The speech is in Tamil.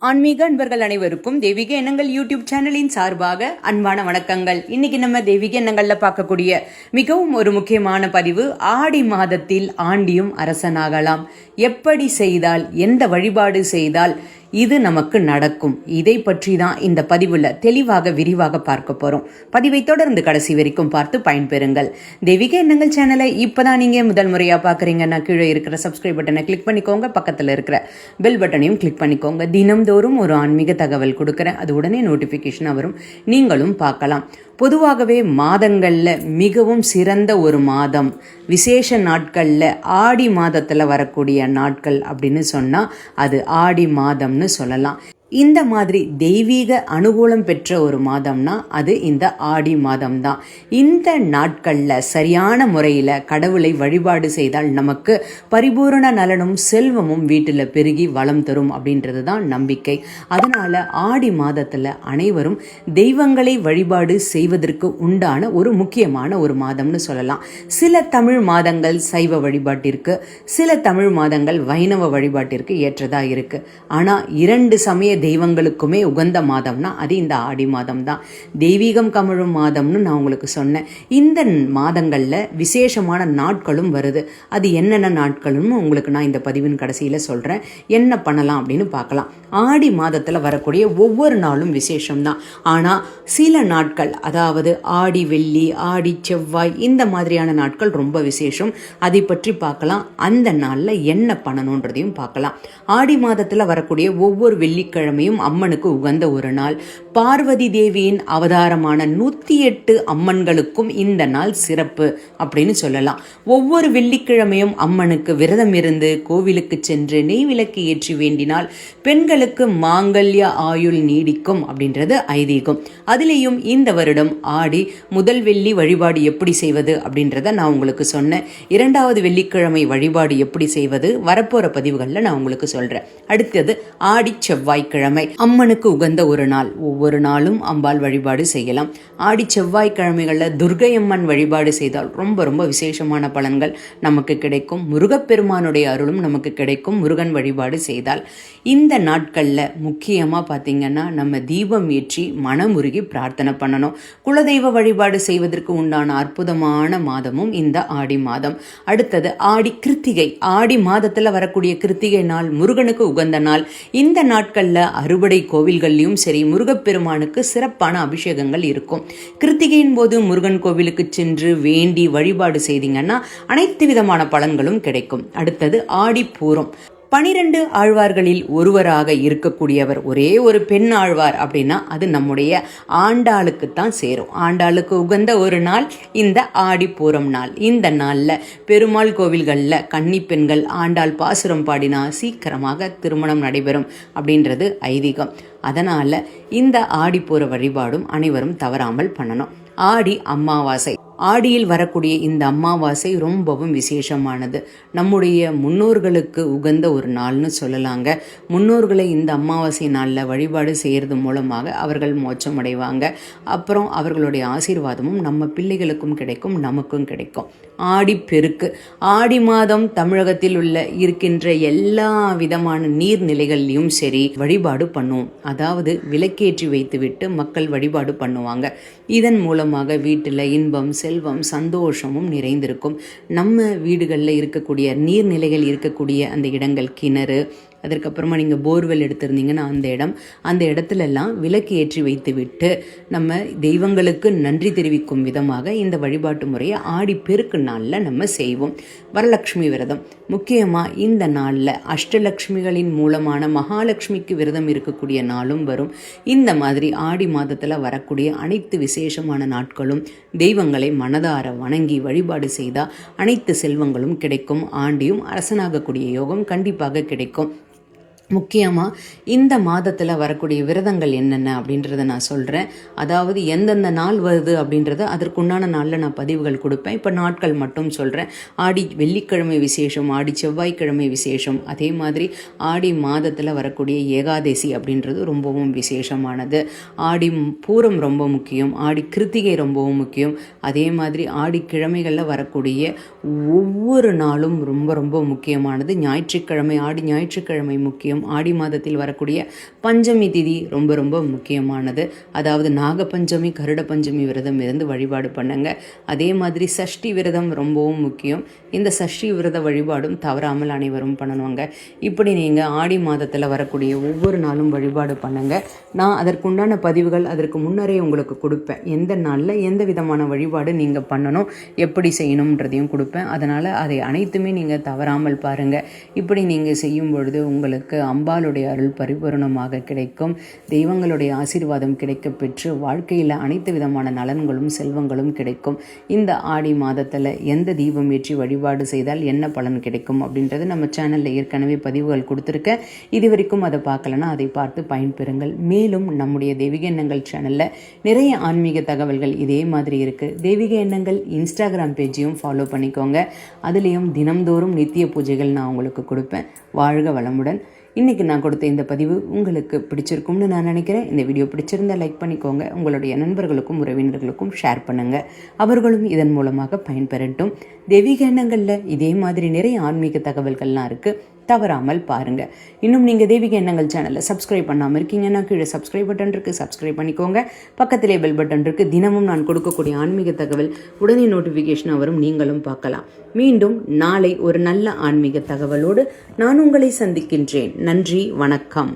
ஆன்மீக அன்பர்கள் அனைவருக்கும் தெய்வீக எண்ணங்கள் யூடியூப் சேனலின் சார்பாக அன்பான வணக்கங்கள். இன்னைக்கு நம்ம தெய்வீக எண்ணங்கள்ல பார்க்கக்கூடிய மிகவும் ஒரு முக்கியமான பதிவு, ஆடி மாதத்தில் ஆண்டியும் அரசனாகலாம். எப்படி செய்தால், எந்த வழிபாடு செய்தால் இது நமக்கு நடக்கும், இதை பற்றி தான் இந்த பதிவுல தெளிவாக விரிவாக பார்க்க போறோம். பதிவை தொடர்ந்து கடைசி வரைக்கும் பார்த்து பயன்பெறுங்கள். தெய்வீக எண்ணங்கள் சேனலை இப்பதான் நீங்க முதல் முறையா பாக்குறீங்கன்னா கீழே இருக்கிற சப்ஸ்கிரைப் பட்டனை கிளிக் பண்ணிக்கோங்க, பக்கத்துல இருக்கிற பெல் பட்டனையும் கிளிக் பண்ணிக்கோங்க. தினம்தோறும் ஒரு ஆன்மீக தகவல் கொடுக்கறேன், அது உடனே நோட்டிபிகேஷன் வரும், நீங்களும் பார்க்கலாம். பொதுவாகவே மாதங்கள்ல மிகவும் சிறந்த ஒரு மாதம், விசேஷ நாட்கள்ல ஆடி மாதத்துல வரக்கூடிய நாட்கள் அப்படின்னு சொன்னா அது ஆடி மாதம்னு சொல்லலாம். இந்த மாதிரி தெய்வீக அனுகூலம் பெற்ற ஒரு மாதம்னா அது இந்த ஆடி மாதம் தான். இந்த நாட்கள்ல சரியான முறையில கடவுளை வழிபாடு செய்தால் நமக்கு பரிபூரண நலனும் செல்வமும் வீட்டுல பெருகி வளம் தரும் அப்படின்றது தான் நம்பிக்கை. அதனால ஆடி மாதத்துல அனைவரும் தெய்வங்களை வழிபாடு செய்வதற்கு உண்டான ஒரு முக்கியமான ஒரு மாதம்னு சொல்லலாம். சில தமிழ் மாதங்கள் சைவ வழிபாட்டிற்கு, சில தமிழ் மாதங்கள் வைணவ வழிபாட்டிற்கு ஏற்றதா இருக்கு. ஆனா இரண்டு சமய தெய்வங்களுக்குமே உகந்த மாதம்னா அது இந்த ஆடி மாதம் தான். தெய்வீகம் கமழும் மாதம்னு நான் உங்களுக்கு சொன்னேன். இந்த மாதங்கள்ல விசேஷமான நாட்களும் வருது. அது என்னென்ன நாட்களும் உங்களுக்கு நான் இந்த பதிவின் கடைசியில சொல்றேன். என்ன பண்ணலாம் அப்படின்னு பார்க்கலாம். ஆடி மாதத்துல வரக்கூடிய ஒவ்வொரு நாளும் விசேஷம் தான். ஆனா சில நாட்கள், அதாவது ஆடி வெள்ளி, ஆடி செவ்வாய், இந்த மாதிரியான நாட்கள் ரொம்ப விசேஷம். அதை பற்றி பார்க்கலாம். அந்த நாள்ல என்ன பண்ணணும்ன்றதையும் பார்க்கலாம். ஆடி மாதத்துல வரக்கூடிய ஒவ்வொரு வெள்ளிக்கிழமையும் அம்மனுக்கு உகந்த ஒரு நாள். பார்வதி தேவியின் அவதாரமான 108 அம்மன்களுக்கும் இந்த நாள் சிறப்பு அப்படின்னு சொல்லலாம். ஒவ்வொரு வெள்ளிக்கிழமையும் அம்மனுக்கு விரதம் இருந்து கோவிலுக்கு சென்று நெய் விளக்கு ஏற்றி வேண்டினால் பெண்களுக்கு மாங்கல்ய ஆயுள் நீடிக்கும் அப்படின்றது ஐதீகம். அதுலேயும் இந்த வருடம் ஆடி முதல் வெள்ளி வழிபாடு எப்படி செய்வது அப்படின்றத நான் உங்களுக்கு சொன்னேன். இரண்டாவது வெள்ளிக்கிழமை வழிபாடு எப்படி செய்வது வரப்போற பதிவுகளில் நான் உங்களுக்கு சொல்றேன். அடுத்தது ஆடி செவ்வாய்க்கிழமை, அம்மனுக்கு உகந்த ஒரு நாள். ஒவ்வொரு நாளும் அம்பாள் வழிபாடு செய்யலாம். ஆடி செவ்வாய்க்கிழமைகளில் துர்கை அம்மன் வழிபாடு செய்தால் ரொம்ப ரொம்ப விசேஷமான பலன்கள் நமக்கு கிடைக்கும். முருகப்பெருமானுடைய அருளும் நமக்கு கிடைக்கும் முருகன் வழிபாடு செய்தால். இந்த நாட்கள்ல முக்கியமா பாத்தீங்கன்னா நம்ம தீபம் ஏற்றி மனமுருகி பிரார்த்தனை பண்ணணும். குலதெய்வ வழிபாடு செய்வதற்கு உண்டான அற்புதமான மாதமும் இந்த ஆடி மாதம். அடுத்தது ஆடி கிருத்திகை. ஆடி மாதத்துல வரக்கூடிய கிருத்திகை நாள் முருகனுக்கு உகந்த நாள். இந்த நாட்கள்ல அறுபடை கோவில்கள்லயும் சரி முருகப்பெருமானுக்கு சிறப்பான அபிஷேகங்கள் இருக்கும். கிருத்திகையின் போது முருகன் கோவிலுக்கு சென்று வேண்டி வழிபாடு செய்தீங்கன்னா அனைத்து விதமான பலன்களும் கிடைக்கும். அடுத்தது ஆடி பூரம். 12 ஆழ்வார்களில் ஒருவராக இருக்கக்கூடியவர் ஒரே ஒரு பெண் ஆழ்வார் அப்படின்னா அது நம்முடைய ஆண்டாளுக்குத்தான் சேரும். ஆண்டாளுக்கு உகந்த ஒரு நாள் இந்த ஆடிப்பூரம் நாள். இந்த நாள்ல பெருமாள் கோவில்கள்ல கன்னி பெண்கள் ஆண்டாள் பாசுரம் பாடினா சீக்கிரமாக திருமணம் நடைபெறும் அப்படின்றது ஐதீகம். அதனால இந்த ஆடிப்பூர வழிபாடும் அனைவரும் தவறாமல் பண்ணணும். ஆடி அமாவாசை. ஆடியில் வரக்கூடிய இந்த அமாவாசை ரொம்பவும் விசேஷமானது. நம்முடைய முன்னோர்களுக்கு உகந்த ஒரு நாள்னு சொல்லலாங்க. முன்னோர்களை இந்த அமாவாசை நாளில் வழிபாடு செய்கிறது மூலமாக அவர்கள் மோட்சம் அடைவாங்க. அப்புறம் அவர்களுடைய ஆசீர்வாதமும் நம்ம பிள்ளைகளுக்கும் கிடைக்கும், நமக்கும் கிடைக்கும். ஆடி பெருக்கு. ஆடி மாதம் தமிழகத்தில் உள்ள இருக்கின்ற எல்லா விதமான நீர்நிலைகள்லையும் சரி வழிபாடு பண்ணுவோம். அதாவது விளக்கேற்றி வைத்துவிட்டு மக்கள் வழிபாடு பண்ணுவாங்க. இதன் மூலமாக வீட்டில் இன்பம், செல்வம், சந்தோஷமும் நிறைந்திருக்கும். நம்ம வீடுகளில் இருக்கக்கூடிய நீர்நிலைகள் இருக்கக்கூடிய அந்த இடங்கள், கிணறு, அதற்கப்புறமா நீங்கள் போர்வெல் எடுத்திருந்தீங்கன்னா அந்த இடத்துலலாம் விளக்கு ஏற்றி வைத்து விட்டு நம்ம தெய்வங்களுக்கு நன்றி தெரிவிக்கும் விதமாக இந்த வழிபாட்டு முறையை ஆடி பெருக்கு நாளில் நம்ம செய்வோம். வரலட்சுமி விரதம். முக்கியமாக இந்த நாளில் அஷ்டலட்சுமிகளின் மூலமான மகாலட்சுமிக்கு விரதம் இருக்கக்கூடிய நாளும் வரும். இந்த மாதிரி ஆடி மாதத்தில் வரக்கூடிய அனைத்து விசேஷமான நாட்களும் தெய்வங்களை மனதார வணங்கி வழிபாடு செய்தால் அனைத்து செல்வங்களும் கிடைக்கும். ஆண்டியும் அரசனாகக்கூடிய யோகம் கண்டிப்பாக கிடைக்கும். முக்கியமாக இந்த மாதத்தில் வரக்கூடிய விரதங்கள் என்னென்ன அப்படின்றத நான் சொல்கிறேன். அதாவது எந்தெந்த நாள் வருது அப்படின்றத அதற்குண்டான நாளில் நான் பதிவுகள் கொடுப்பேன். இப்போ நாட்கள் மட்டும் சொல்கிறேன். ஆடி வெள்ளிக்கிழமை விசேஷம், ஆடி செவ்வாய்க்கிழமை விசேஷம், அதே மாதிரி ஆடி மாதத்தில் வரக்கூடிய ஏகாதசி அப்படின்றது ரொம்பவும் விசேஷமானது. ஆடி பூரம் ரொம்ப முக்கியம், ஆடி கிருத்திகை ரொம்பவும் முக்கியம். அதே மாதிரி ஆடி கிழமைகளில் வரக்கூடிய ஒவ்வொரு நாளும் ரொம்ப ரொம்ப முக்கியமானது. ஞாயிற்றுக்கிழமை, ஆடி ஞாயிற்றுக்கிழமை முக்கியம். முக்கியம். ஆடி மாதத்தில் வரக்கூடிய பஞ்சமி திதி ரொம்ப ரொம்ப முக்கியமானது. அதாவது நாகப்பஞ்சமி, கருட பஞ்சமி விரதம் இருந்து வழிபாடு பண்ணுங்க. அதே மாதிரி சஷ்டி விரதம் ரொம்பவும் முக்கியம். இந்த சஷ்டி விரத வழிபாடும் தவறாமல் அனைவரும் பண்ணணுங்க. இப்படி நீங்கள் ஆடி மாதத்தில் வரக்கூடிய ஒவ்வொரு நாளும் வழிபாடு பண்ணுங்க. நான் அதற்குண்டான பதிவுகள் அதற்கு முன்னரே உங்களுக்கு கொடுப்பேன். எந்த நாளில் எந்த விதமான வழிபாடு நீங்கள் பண்ணணும், எப்படி செய்யணுன்றதையும் கொடுப்பேன். அதனால் அதை அனைத்துமே நீங்கள் தவறாமல் பாருங்கள். இப்படி நீங்கள் செய்யும் பொழுது உங்களுக்கு அம்பாளுடைய அருள் பரிபூரணமாக கிடைக்கும். தெய்வங்களுடைய ஆசீர்வாதம் கிடைக்க பெற்று வாழ்க்கையில் அனைத்து விதமான நலன்களும் செல்வங்களும் கிடைக்கும். இந்த ஆடி மாதத்தில் எந்த தீபம் ஏற்றி வழிபாடு செய்தால் என்ன பலன் கிடைக்கும் அப்படின்றது நம்ம சேனலில் ஏற்கனவே பதிவுகள் கொடுத்துருக்கேன். இது வரைக்கும் அதை பார்க்கலன்னா அதை பார்த்து பயன்பெறுங்கள். மேலும் நம்முடைய தெய்வீக எண்ணங்கள் சேனலில் நிறைய ஆன்மீக தகவல்கள் இதே மாதிரி இருக்குது. தெய்வீக எண்ணங்கள் இன்ஸ்டாகிராம் பேஜையும் ஃபாலோ பண்ணிக்கோங்க. அதுலேயும் தினம்தோறும் நித்திய பூஜைகள் நான் உங்களுக்கு கொடுப்பேன். வாழ்க வளமுடன். இன்றைக்கி நான் கொடுத்த இந்த பதிவு உங்களுக்கு பிடிச்சிருக்கும்னு நான் நினைக்கிறேன். இந்த வீடியோ பிடிச்சிருந்தால் லைக் பண்ணிக்கோங்க. உங்களுடைய நண்பர்களுக்கும் உறவினர்களுக்கும் ஷேர் பண்ணுங்கள். அவர்களும் இதன் மூலமாக பயன்பெறட்டும். தெய்வீக எண்ணங்களில் இதே மாதிரி நிறைய ஆன்மீக தகவல்கள்லாம் இருக்குது. தவறாமல் பாருங்கள். இன்னும் நீங்கள் தெய்வீக எண்ணங்கள் சேனலை சப்ஸ்கிரைப் பண்ணாமல் இருக்கீங்கன்னா கீழே சப்ஸ்கிரைப் பட்டன் இருக்குது, சப்ஸ்கிரைப் பண்ணிக்கோங்க. பக்கத்திலே பெல் பட்டன் இருக்குது. தினமும் நான் கொடுக்கக்கூடிய ஆன்மீக தகவல் உடனே நோட்டிஃபிகேஷன் வரும், நீங்களும் பார்க்கலாம். மீண்டும் நாளை ஒரு நல்ல ஆன்மீக தகவலோடு நான் உங்களை சந்திக்கின்றேன். நன்றி, வணக்கம்.